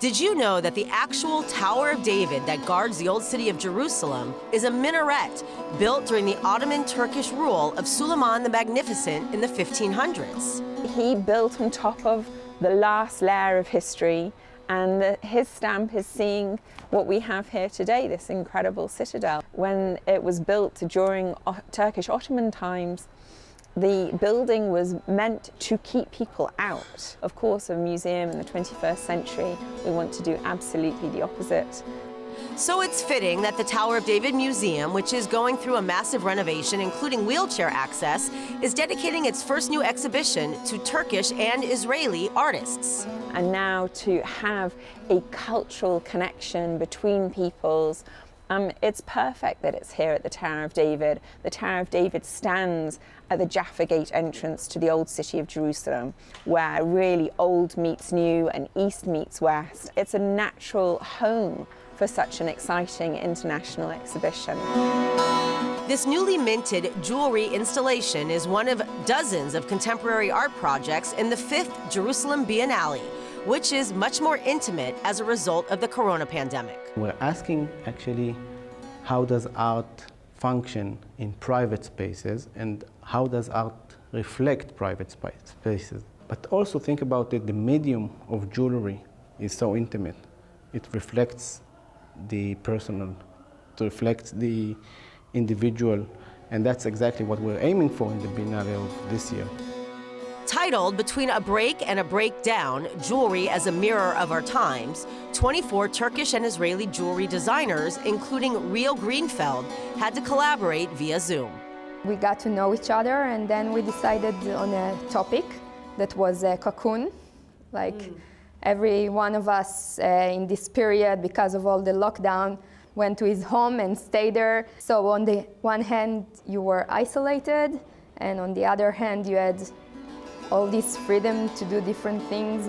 Did you know that the actual Tower of David that guards the old city of Jerusalem is a minaret built during the Ottoman Turkish rule of Suleiman the Magnificent in the 1500s? He built on top of the last layer of history, and his stamp is seeing what we have here today, this incredible citadel. When it was built during Turkish Ottoman times, the building was meant to keep people out. Of course, a museum in the 21st century, we want to do absolutely the opposite. So it's fitting that the Tower of David Museum, which is going through a massive renovation, including wheelchair access, is dedicating its first new exhibition to Turkish and Israeli artists. And now to have a cultural connection between peoples, it's perfect that it's here at the Tower of David. The Tower of David stands at the Jaffa Gate entrance to the old city of Jerusalem, where really old meets new and east meets west. It's a natural home for such an exciting international exhibition. This newly minted jewelry installation is one of dozens of contemporary art projects in the 5th Jerusalem Biennale, which is much more intimate as a result of the corona pandemic. We're asking actually, how does art function in private spaces and how does art reflect private spaces? But also think about it, the medium of jewelry is so intimate. It reflects the personal, it reflects the individual, and that's exactly what we're aiming for in the Biennale of this year. Titled Between a Break and a Breakdown, Jewelry as a Mirror of Our Times, 24 Turkish and Israeli jewelry designers, including Rio Greenfeld, had to collaborate via Zoom. We got to know each other, and then we decided on a topic that was a cocoon. Every one of us in this period, because of all the lockdown, went to his home and stayed there. So on the one hand, you were isolated, and on the other hand, you had all this freedom to do different things.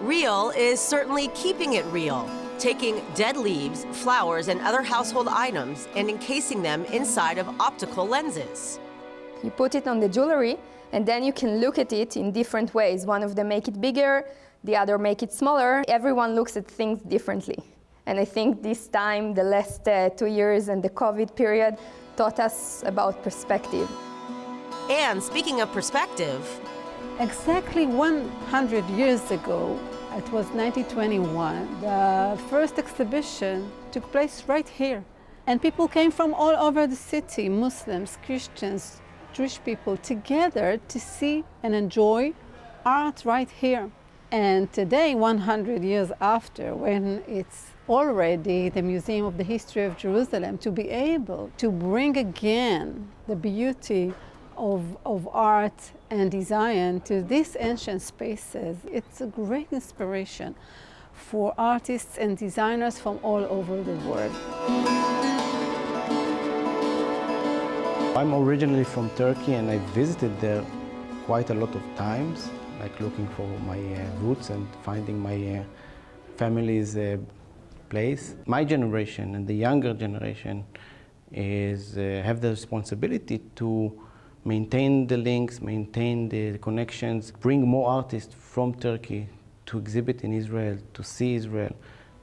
Real is certainly keeping it real, taking dead leaves, flowers, and other household items and encasing them inside of optical lenses. You put it on the jewelry, and then you can look at it in different ways. One of them make it bigger, the other make it smaller. Everyone looks at things differently. And I think this time, the last 2 years and the COVID period taught us about perspective. And speaking of perspective, exactly 100 years ago, it was 1921, the first exhibition took place right here. And people came from all over the city, Muslims, Christians, Jewish people, together to see and enjoy art right here. And today, 100 years after, when it's already the Museum of the History of Jerusalem, to be able to bring again the beauty of art and design to these ancient spaces, it's a great inspiration for artists and designers from all over the world. I'm originally from Turkey and I visited there quite a lot of times, like looking for my roots and finding my family's place. My generation and the younger generation have the responsibility to maintain the links, maintain the connections, bring more artists from Turkey to exhibit in Israel, to see Israel,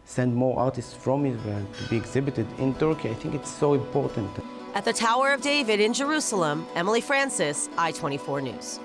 send more artists from Israel to be exhibited in Turkey. I think it's so important. At the Tower of David in Jerusalem, Emily Francis, I-24 News.